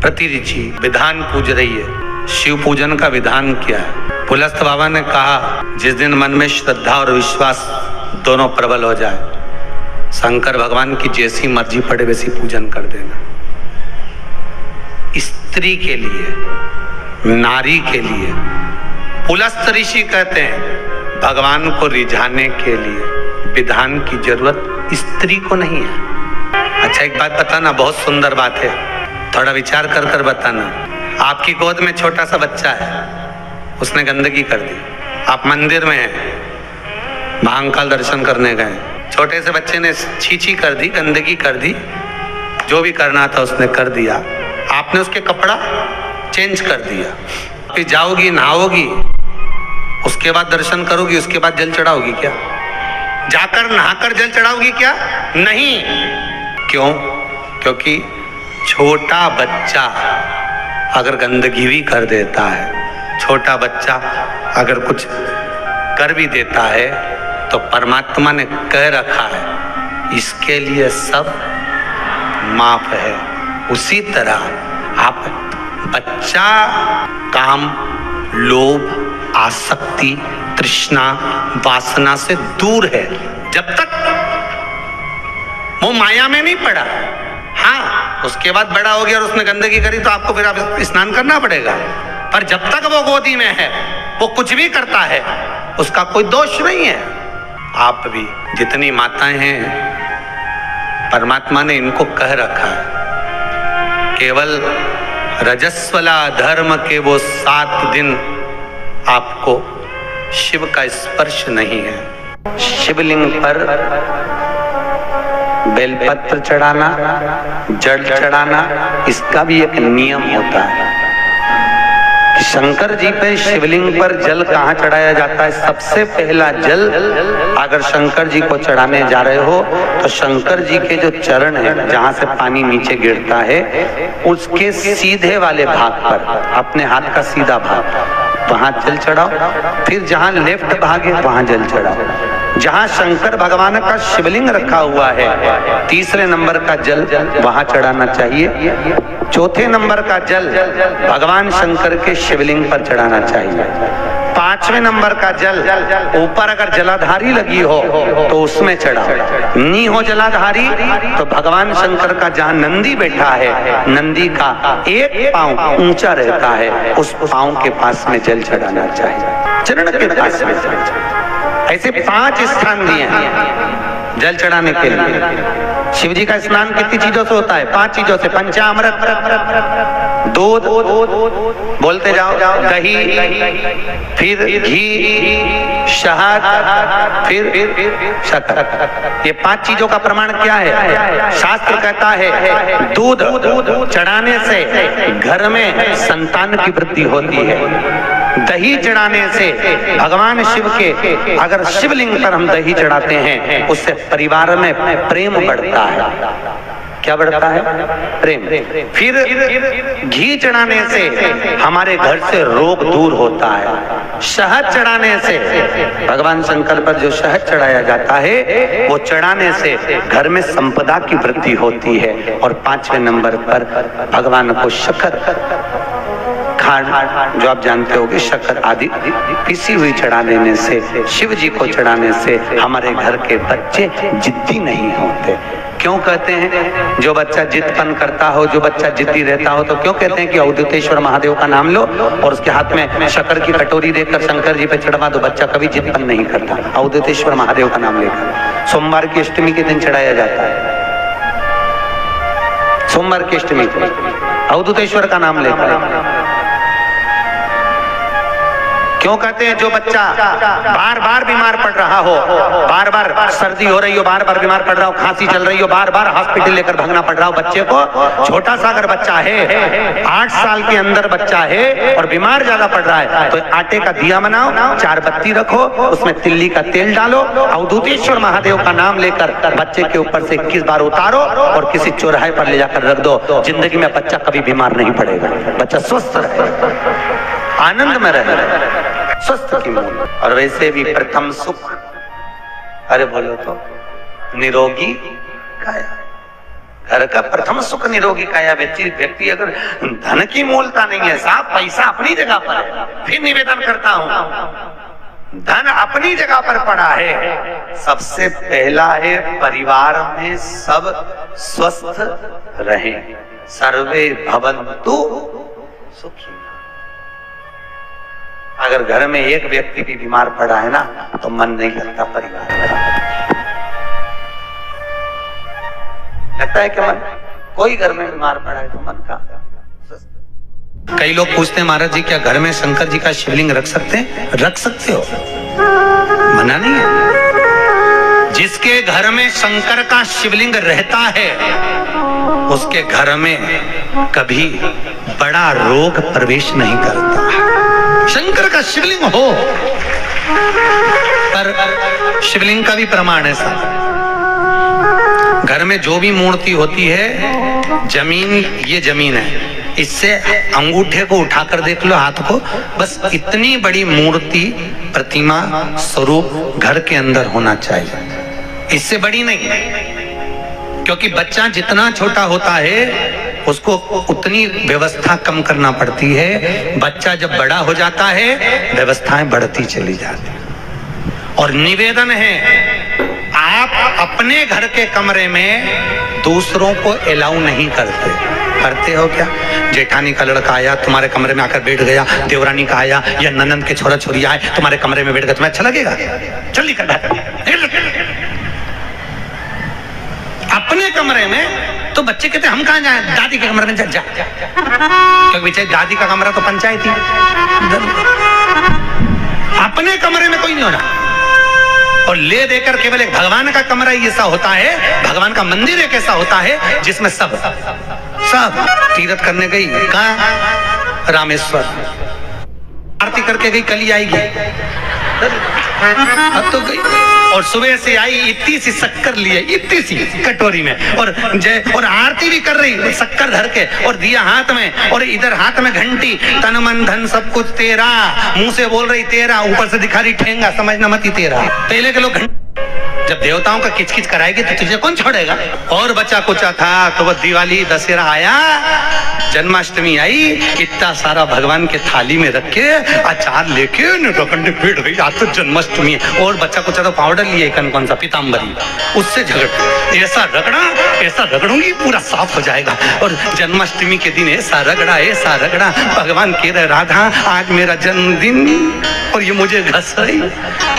प्रतिरुचि विधान पूज रही है। शिव पूजन का विधान क्या है? पुलस्त बाबा ने कहा, जिस दिन मन में श्रद्धा और विश्वास दोनों प्रबल हो जाए, शंकर भगवान की जैसी मर्जी पड़े वैसी पूजन कर देना। स्त्री के लिए, नारी के लिए पुलस्त ऋषि कहते हैं भगवान को रिझाने के लिए विधान की जरूरत स्त्री को नहीं है। अच्छा एक बात बताना, बहुत सुंदर बात है, थोड़ा विचार कर कर बताना। आपकी गोद में छोटा सा बच्चा है, उसने गंदगी कर दी, आप मंदिर में हैं, महाकाल दर्शन करने गए, छोटे से बच्चे ने छीछी कर दी, गंदगी कर दी, जो भी करना था उसने कर दिया, आपने उसके कपड़ा चेंज कर दिया, फिर जाओगी नहाओगी, उसके बाद दर्शन करोगी, उसके बाद जल चढ़ाओगी क्या? जाकर नहाकर जल चढ़ाओगी क्या? नहीं। क्यों? क्योंकि छोटा बच्चा अगर गंदगी भी कर देता है, छोटा बच्चा अगर कुछ कर भी देता है, तो परमात्मा ने कह रखा है इसके लिए सब माफ है। उसी तरह आप बच्चा काम, लोभ, आसक्ति, तृष्णा, वासना से दूर है, जब तक वो माया में नहीं पड़ा। हाँ, उसके बाद बड़ा हो गया और उसने गंदगी करी तो आपको फिर आप स्नान करना पड़ेगा, पर जब तक वो गोदी में है, वो कुछ भी करता है, उसका कोई दोष नहीं है। आप भी जितनी माताएं हैं, परमात्मा ने इनको कह रखा है केवल रजस्वला धर्म के वो 7 दिन आपको शिव का स्पर्श नहीं है। शिवलिंग पर बेलपत्र चढ़ाना, जल चढ़ाना, इसका भी एक नियम होता है। शंकर जी पे शिवलिंग पर जल कहाँ चढ़ाया जाता है? सबसे पहला जल अगर शंकर जी को चढ़ाने जा रहे हो तो शंकर जी के जो चरण है, जहाँ से पानी नीचे गिरता है, उसके सीधे वाले भाग पर, अपने हाथ का सीधा भाग, वहां जल चढ़ाओ। फिर जहां लेफ्ट भाग है वहां जल चढ़ाओ। जहां शंकर भगवान का शिवलिंग रखा हुआ है, तीसरे नंबर का जल वहां चढ़ाना चाहिए। चौथे नंबर का जल भगवान शंकर के शिवलिंग पर चढ़ाना चाहिए। 5वें नंबर का जल ऊपर अगर जलाधारी लगी हो तो उसमें चढ़ाओ। नी हो जलाधारी तो भगवान शंकर का जहां नंदी बैठा है, नंदी का एक पांव ऊंचा रहता है, उस पांव के पास में जल चढ़ाना चाहिए, चरण के पास में। ऐसे 5 स्थान दिए हैं जल चढ़ाने के लिए। शिव जी का स्नान कितनी चीजों से होता है? 5 चीजों से। पंचामृत, दूध, बोलते जाओ, दही, फिर घी, शहद, फिर शक्कर। ये 5 चीजों का प्रमाण क्या है? शास्त्र कहता है दूध चढ़ाने से घर में संतान की वृद्धि होती है। दही चढ़ाने से भगवान शिव के, अगर शिवलिंग पर हम दही चढ़ाते हैं, उससे परिवार में प्रेम बढ़ता है। क्या बढ़ता है? प्रेम। फिर घी चढ़ाने से हमारे घर से रोग दूर होता है। शहद चढ़ाने से, भगवान शंकर पर जो शहद चढ़ाया जाता है, वो चढ़ाने से घर में संपदा की वृद्धि होती है। और 5वें नंबर पर भगवान को शक्कर, खांड, जो आप जानते होंगे, शक्कर आदि पिसी हुई चढ़ा देने से, शिव जी को चढ़ाने से हमारे घर के बच्चे जिद्दी नहीं होते। क्यों कहते हैं? जो बच्चा जिद्दपन करता हो, जो बच्चा जिद्दी रहता हो, तो क्यों कहते हैं कि अवधूतेश्वर महादेव का नाम लो और उसके हाथ में शक्कर की कटोरी देकर शंकर जी पे चढ़वा दो, बच्चा कभी जिद्दपन नहीं करता। अवधूतेश्वर महादेव का नाम लेकर सोमवार की अष्टमी के दिन चढ़ाया जाता है। सोमवार की अष्टमी को अवधूतेश्वर का नाम लेकर। क्यों कहते हैं? जो बच्चा बार बार बीमार पड़ रहा हो, बार बार सर्दी हो रही हो, बार बार बीमार पड़ रहा हो, खांसी चल रही हो, बार बार हॉस्पिटल लेकर भागना पड़ रहा हो बच्चे को, छोटा सा अगर बच्चा है, 8 साल के अंदर बच्चा है और बीमार ज्यादा पड़ रहा है, तो आटे का दिया बनाओ, 4 बत्ती रखो, उसमें तिल्ली का तेल डालो, अवधूतेश्वर महादेव का नाम लेकर बच्चे के ऊपर से 21 बार उतारो और किसी चौराहे पर ले जाकर रख दो। जिंदगी में बच्चा कभी बीमार नहीं पड़ेगा, बच्चा स्वस्थ रहे, आनंद में रहे, स्वस्थ की मूल। और वैसे भी प्रथम सुख, अरे बोलो तो, निरोगी काया। घर का प्रथम सुख निरोगी काया। व्यक्ति अगर धन की मूलता नहीं है, साहब पैसा अपनी जगह पर है, फिर निवेदन करता हूं, धन अपनी जगह पर पड़ा है। सबसे पहला है परिवार में सब स्वस्थ रहे, सर्वे भवन्तु सुखी। अगर घर में एक व्यक्ति भी बीमार पड़ा है ना तो मन नहीं लगता परिवार में। लगता है कि मन, कोई घर में बीमार पड़ा है तो मन का। कई लोग पूछते हैं महाराज जी क्या घर में शंकर जी का शिवलिंग रख सकते हैं? रख सकते हो, मना नहीं है। जिसके घर में शंकर का शिवलिंग रहता है उसके घर में कभी बड़ा रोग प्रवेश नहीं करता। शंकर का शिवलिंग हो, पर शिवलिंग का भी प्रमाण है साहब। घर में जो भी मूर्ति होती है, जमीन ये जमीन है, इससे अंगूठे को उठाकर देख लो, हाथ को, बस इतनी बड़ी मूर्ति प्रतिमा स्वरूप घर के अंदर होना चाहिए, इससे बड़ी नहीं। क्योंकि बच्चा जितना छोटा होता है उसको उतनी व्यवस्था कम करना पड़ती है। बच्चा जब बड़ा हो जाता है व्यवस्थाएं बढ़ती चली जाती है। और निवेदन है, आप अपने घर के कमरे में दूसरों को अलाउ नहीं करते हो क्या? जेठानी का लड़का आया तुम्हारे कमरे में आकर बैठ गया, देवरानी का आया या ननंद के छोरा छोरी आए तुम्हारे कमरे में बैठ गए, तुम्हें अच्छा लगेगा? चल निकल अपने कमरे में। तो बच्चे कहते हम कहां जाएं? दादी के कमरे में जा। क्योंकि बेचारी दादी का कमरा तो पंचायती। अपने कमरे में कोई नहीं होना। और ले देकर केवल एक भगवान का कमरा ही ऐसा होता है, भगवान का मंदिर एक ऐसा होता है जिसमें सब तीर्थ करने गई, कहां? रामेश्वर। आरती करके गई, कल ही आएगी, अब तो गई। और सुबह से आई, इतनी सी शक्कर लिए, इतनी सी कटोरी में, और आरती भी कर रही शक्कर धर के, और दिया हाथ में, और इधर हाथ में घंटी, तन मन धन सब कुछ तेरा, मुंह से बोल रही तेरा, ऊपर से दिखा रही ठेंगा, समझना मत ही तेरा। पहले के लोग जब देवताओं का किचकिच कराएगी तो तुझे कौन छोड़ेगा? और बचा कुचा था तो वो दिवाली दशहरा आया, जन्माष्टमी आई, इतना सारा भगवान के थाली में रख के अचार लेके नटखंड पीट गई, आज तो जन्माष्टमी है। और बच्चा कुचा तो पाउडर लिए, कौन सा पीताम्बरी, उससे झगड़, ऐसा रगड़ूंगी पूरा साफ हो जाएगा। और जन्माष्टमी के दिन ऐसा रगड़ा, भगवान कह रहे राधा आज मेरा जन्मदिन और ये मुझे घस रही।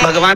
भगवान